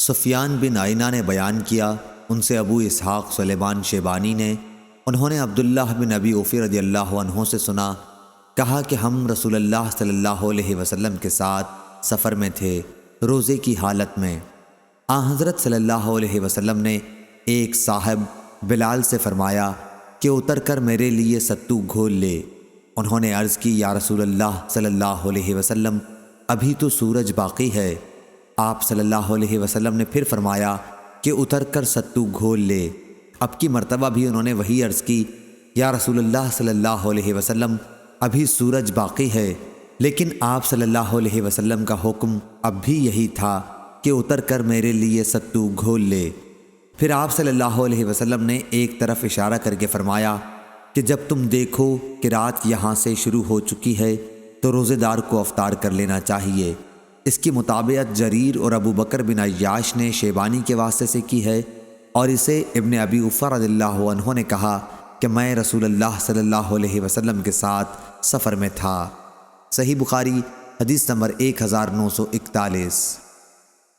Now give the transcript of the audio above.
سفیان بن عینہ نے بیان کیا، ان سے ابو اسحاق سلیمان شیبانی نے، انہوں نے عبداللہ بن ابی اوفی رضی اللہ عنہ سے سنا، کہا کہ ہم رسول اللہ صلی اللہ علیہ وسلم کے ساتھ سفر میں تھے، روزے کی حالت میں۔ حضرت صلی اللہ علیہ وسلم نے ایک صاحب بلال سے فرمایا کہ اتر کر میرے لیے ستو گھول لے۔ انہوں نے عرض کی، یا رسول اللہ صلی اللہ علیہ وسلم، ابھی تو سورج باقی ہے۔ آپ صلی اللہ علیہ وسلم نے پھر فرمایا کہ اتر کر ستو گھول لے۔ اب کی مرتبہ بھی انہوں نے وہی عرض کی، یا رسول اللہ صلی اللہ علیہ وسلم، ابھی سورج باقی ہے، لیکن آپ صلی اللہ علیہ وسلم کا حکم اب بھی یہی تھا کہ اتر کر میرے لیے ستو گھول لے۔ پھر آپ صلی اللہ علیہ وسلم نے ایک طرف اشارہ کر کے فرمایا کہ جب تم دیکھو کہ رات یہاں سے شروع ہو چکی ہے تو روزے دار کو افطار کر لینا چاہیے۔ اس کی مطابقت جریر اور ابو بکر بن عیاش نے شیبانی کے واسطے سے کی ہے، اور اسے ابن ابی اوفی رضی اللہ عنہ نے کہا کہ میں رسول اللہ صلی اللہ علیہ وسلم کے ساتھ سفر میں تھا۔ صحیح بخاری حدیث نمبر 1941۔